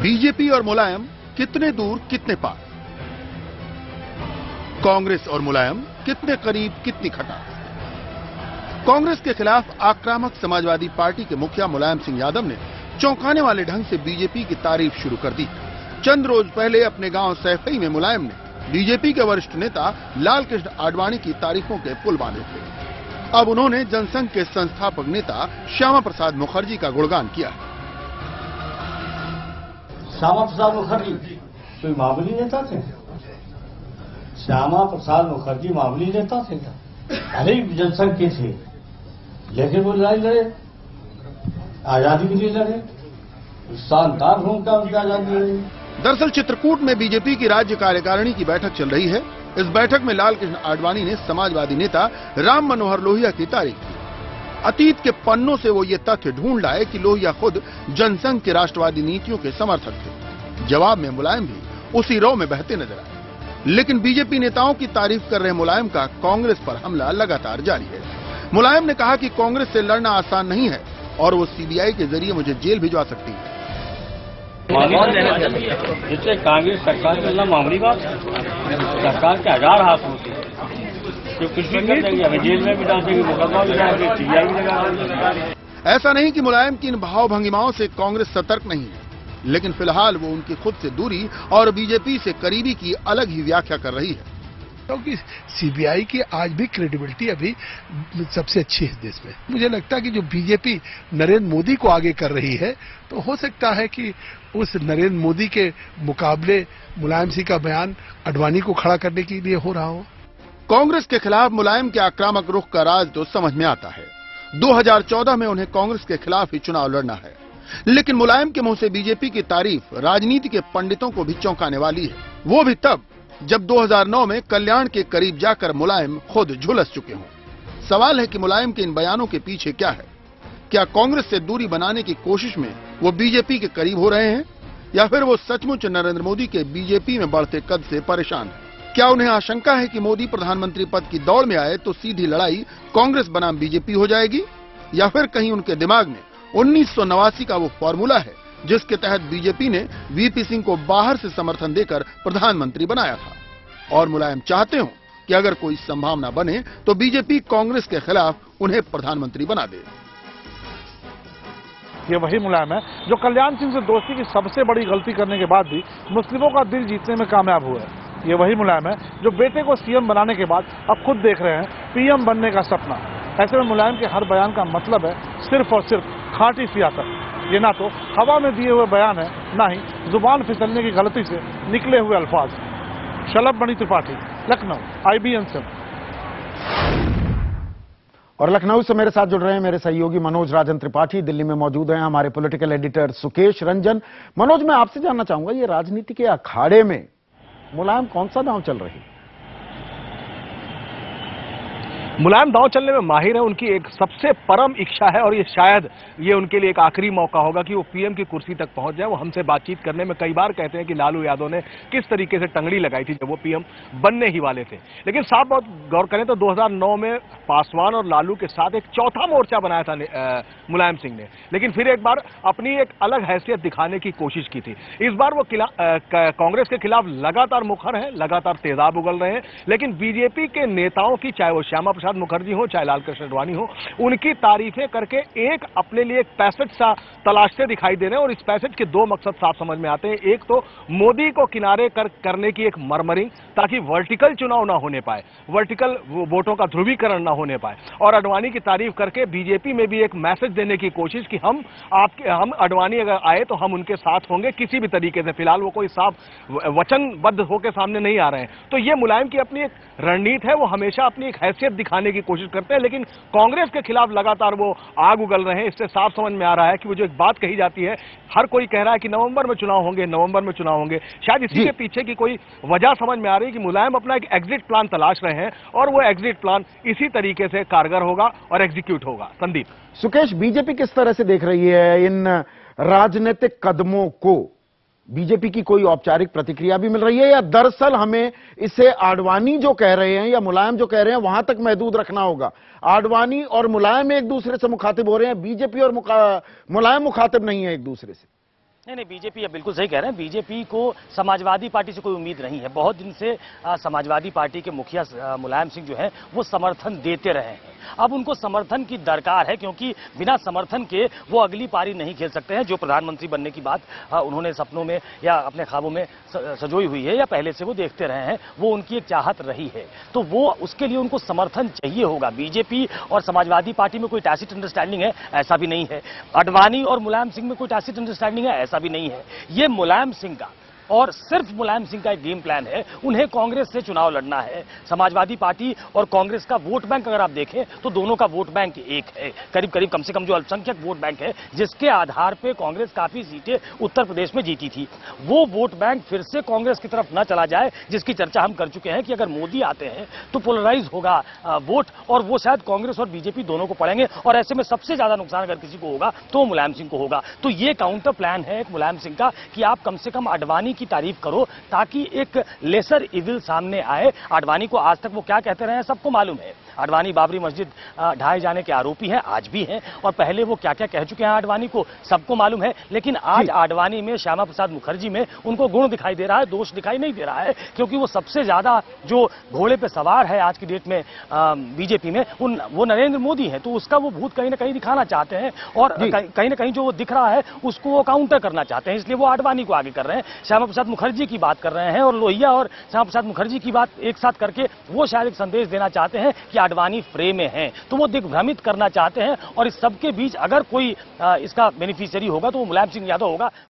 BJP और मुलायम कितने दूर कितने पार, कांग्रेस और मुलायम कितने करीब कितनी खटास। कांग्रेस के खिलाफ आक्रामक समाजवादी पार्टी के मुखिया मुलायम सिंह यादव ने चौंकाने वाले ढंग से बीजेपी की तारीफ शुरू कर दी। चंद रोज पहले अपने गांव सैफई में मुलायम ने बीजेपी के वरिष्ठ नेता लालकृष्ण आडवाणी की तारीफों के पुल बांधे थे। अब उन्होंने जनसंघ के संस्थापक नेता श्यामा प्रसाद मुखर्जी का गुणगान किया। श्यामा प्रसाद मुखर्जी कोई मामूली नेता थे? श्यामा प्रसाद मुखर्जी मामूली नेता थे? अरे जनसंघ के थे, लेकिन वो लड़ाई लड़े, आजादी के लिए लड़े, शानदार भूमिका उनकी आजादी लड़ी। दरअसल चित्रकूट में बीजेपी की राज्य कार्यकारिणी की बैठक चल रही है। इस बैठक में लालकृष्ण आडवाणी ने समाजवादी नेता राम मनोहर लोहिया की तारीफ की। अतीत के पन्नों से वो ये तथ्य ढूंढ लाए कि लोहिया खुद जनसंघ के राष्ट्रवादी नीतियों के समर्थक थे। जवाब में मुलायम भी उसी रौ में बहते नजर आए। लेकिन बीजेपी नेताओं की तारीफ कर रहे मुलायम का कांग्रेस पर हमला लगातार जारी है। मुलायम ने कहा कि कांग्रेस से लड़ना आसान नहीं है और वो सीबीआई के जरिए मुझे जेल भिजवा सकती है। इससे कांग्रेस सरकार में मामूली बात है। सरकार के 1000 हाथ होते हैं, तो कुछ भी कर देंगे, हमें जेल में भी डाल देंगे, मुकदमा भी डालेंगे, सीबीआई भी लगा देंगे। ऐसा नहीं कि मुलायम की इन भाव भंगिमाओं से कांग्रेस सतर्क नहीं है, लेकिन फिलहाल वो उनकी खुद से दूरी और बीजेपी से करीबी की अलग ही व्याख्या कर रही है। क्योंकि सीबीआई की आज भी क्रेडिबिलिटी अभी सबसे अच्छी है देश में। मुझे लगता है कि जो बीजेपी नरेंद्र मोदी को आगे कर रही है, तो हो सकता है कि उस नरेंद्र मोदी के मुकाबले मुलायम सिंह का बयान आडवाणी को खड़ा करने के लिए हो रहा हो। कांग्रेस के खिलाफ मुलायम के आक्रामक रुख का राज तो समझ में आता है। 2014 में उन्हें कांग्रेस के खिलाफ ही चुनाव लड़ना है, लेकिन मुलायम के मुंह से बीजेपी की तारीफ राजनीति के पंडितों को भी चौंकाने वाली है। वो भी तब जब 2009 में कल्याण के करीब जाकर मुलायम खुद झुलस चुके हों। सवाल है कि मुलायम के इन बयानों के पीछे क्या है? क्या कांग्रेस से दूरी बनाने की कोशिश में वो बीजेपी के करीब हो रहे हैं, या फिर वो सचमुच नरेंद्र मोदी के बीजेपी में बढ़ते कद से परेशान हैं? क्या उन्हें आशंका है कि मोदी प्रधानमंत्री पद की दौड़ में आए तो सीधी लड़ाई कांग्रेस बनाम बीजेपी हो जाएगी, या फिर कहीं उनके दिमाग में 1989 का वो फॉर्मूला है जिसके तहत बीजेपी ने वीपी सिंह को बाहर से समर्थन देकर प्रधानमंत्री बनाया था और मुलायम चाहते हो कि अगर कोई संभावना बने तो बीजेपी कांग्रेस के खिलाफ उन्हें प्रधानमंत्री बना दे। ये वही मुलायम है जो कल्याण सिंह से दोस्ती की सबसे बड़ी गलती करने के बाद भी मुस्लिमों का दिल जीतने में कामयाब हुआ है। ये वही मुलायम है जो बेटे को सीएम बनाने के बाद अब खुद देख रहे हैं पीएम बनने का सपना। ऐसे में मुलायम के हर बयान का मतलब है सिर्फ और सिर्फ खाटी सियासत। ये ना तो हवा में दिए हुए बयान है, ना ही जुबान फिसलने की गलती से निकले हुए अल्फाज। शलभ मणि त्रिपाठी, लखनऊ, IBN से। और लखनऊ से मेरे साथ जुड़ रहे हैं मेरे सहयोगी मनोज राजन त्रिपाठी। दिल्ली में मौजूद हैं हमारे पॉलिटिकल एडिटर सुकेश रंजन। मनोज, मैं आपसे जानना चाहूंगा, ये राजनीति के अखाड़े में मुलायम कौन सा दांव चल रही है? मुलायम दांव चलने में माहिर है। उनकी एक सबसे परम इच्छा है और ये शायद ये उनके लिए एक आखिरी मौका होगा कि वो पीएम की कुर्सी तक पहुंच जाए। वो हमसे बातचीत करने में कई बार कहते हैं कि लालू यादव ने किस तरीके से टंगड़ी लगाई थी जब वो पीएम बनने ही वाले थे। लेकिन साफ बात गौर करें तो 2009 में पासवान और लालू के साथ एक चौथा मोर्चा बनाया था मुलायम सिंह ने, लेकिन फिर एक बार अपनी एक अलग हैसियत दिखाने की कोशिश की थी। इस बार वो कांग्रेस के खिलाफ लगातार मुखर हैं, लगातार तेजाब उगल रहे हैं, लेकिन बीजेपी के नेताओं की, चाहे वो श्यामा प्रसाद मुखर्जी हो चाहे लालकृष्ण आडवाणी हो, उनकी तारीफें करके एक अपने लिए एक पैसेज सा तलाशते दिखाई दे रहे हैं। और इस पैसेज के दो मकसद साफ समझ में आते हैं। एक तो मोदी को किनारे करने की एक मरमरिंग, ताकि वर्टिकल चुनाव ना होने पाए, वर्टिकल वोटों का ध्रुवीकरण ना होने पाए, और आडवाणी की तारीफ करके बीजेपी में भी एक मैसेज देने की कोशिश कि हम आडवाणी अगर आए तो हम उनके साथ होंगे किसी भी तरीके से। फिलहाल वो कोई साफ वचनबद्ध होकर सामने नहीं आ रहे हैं। तो ये मुलायम की अपनी एक रणनीति है। वो हमेशा अपनी एक हैसियत दिखाने की कोशिश करते हैं, लेकिन कांग्रेस के खिलाफ लगातार वो आग उगल रहे हैं। इससे साफ समझ में आ रहा है कि वो जो एक बात कही जाती है, हर कोई कह रहा है कि नवंबर में चुनाव होंगे, नवंबर में चुनाव होंगे, शायद इसी के पीछे की कोई वजह समझ में आ रही है कि मुलायम अपना एक एग्जिट प्लान तलाश रहे हैं और वो एग्जिट प्लान इसी तरीके से कारगर होगा और एग्जीक्यूट होगा। संदीप। सुकेश, बीजेपी किस तरह से देख रही है इन राजनीतिक कदमों को? बीजेपी की कोई औपचारिक प्रतिक्रिया भी मिल रही है, या दरअसल हमें इसे आडवाणी जो कह रहे हैं या मुलायम जो कह रहे हैं वहां तक महदूद रखना होगा? आडवाणी और मुलायम एक दूसरे से मुखातिब हो रहे हैं, बीजेपी और मुलायम मुखातिब नहीं है एक दूसरे से। नहीं, बीजेपी अब बिल्कुल सही कह रहे हैं। बीजेपी को समाजवादी पार्टी से कोई उम्मीद नहीं है। बहुत दिन से समाजवादी पार्टी के मुखिया मुलायम सिंह जो हैं वो समर्थन देते रहे हैं। अब उनको समर्थन की दरकार है, क्योंकि बिना समर्थन के वो अगली पारी नहीं खेल सकते हैं। जो प्रधानमंत्री बनने की बात उन्होंने सपनों में या अपने ख्वाबों में सजोई हुई है या पहले से वो देखते रहे हैं, वो उनकी एक चाहत रही है। तो वो उसके लिए उनको समर्थन चाहिए होगा। बीजेपी और समाजवादी पार्टी में कोई टैसिट अंडरस्टैंडिंग है, ऐसा भी नहीं है। आडवाणी और मुलायम सिंह में कोई टैसिट अंडरस्टैंडिंग है, ऐसा भी नहीं है। ये मुलायम सिंह का और सिर्फ मुलायम सिंह का एक गेम प्लान है। उन्हें कांग्रेस से चुनाव लड़ना है। समाजवादी पार्टी और कांग्रेस का वोट बैंक अगर आप देखें तो दोनों का वोट बैंक एक है, करीब करीब कम से कम जो अल्पसंख्यक वोट बैंक है, जिसके आधार पर कांग्रेस काफी सीटें उत्तर प्रदेश में जीती थी। वो वोट बैंक फिर से कांग्रेस की तरफ न चला जाए, जिसकी चर्चा हम कर चुके हैं कि अगर मोदी आते हैं तो पोलराइज होगा वोट, और वो शायद कांग्रेस और बीजेपी दोनों को पड़ेंगे, और ऐसे में सबसे ज्यादा नुकसान अगर किसी को होगा तो मुलायम सिंह को होगा। तो ये काउंटर प्लान है एक मुलायम सिंह का कि आप कम से कम आडवाणी की तारीफ करो, ताकि एक लेसर इविल सामने आए। आडवाणी को आज तक वो क्या कहते रहे हैं सबको मालूम है। आडवाणी बाबरी मस्जिद ढाए जाने के आरोपी हैं, आज भी हैं, और पहले वो क्या क्या कह चुके हैं आडवाणी को सबको मालूम है। लेकिन आज आडवाणी में, श्यामा प्रसाद मुखर्जी में उनको गुण दिखाई दे रहा है, दोष दिखाई नहीं दे रहा है, क्योंकि वो सबसे ज्यादा जो घोड़े पे सवार है आज की डेट में बीजेपी में, वो नरेंद्र मोदी है। तो उसका वो भूत कहीं ना कहीं दिखाना चाहते हैं, और कहीं ना कहीं जो वो दिख रहा है उसको वो काउंटर करना चाहते हैं, इसलिए वो आडवाणी को आगे कर रहे हैं। श्यामा प्रसाद मुखर्जी की बात कर रहे हैं, और लोहिया और श्यामा प्रसाद मुखर्जी की बात एक साथ करके वो शायद एक संदेश देना चाहते हैं कि आडवाणी फ्रे में हैं। तो वो दिग्भ्रमित करना चाहते हैं, और इस सबके बीच अगर कोई इसका बेनिफिशियरी होगा तो वो मुलायम सिंह यादव होगा।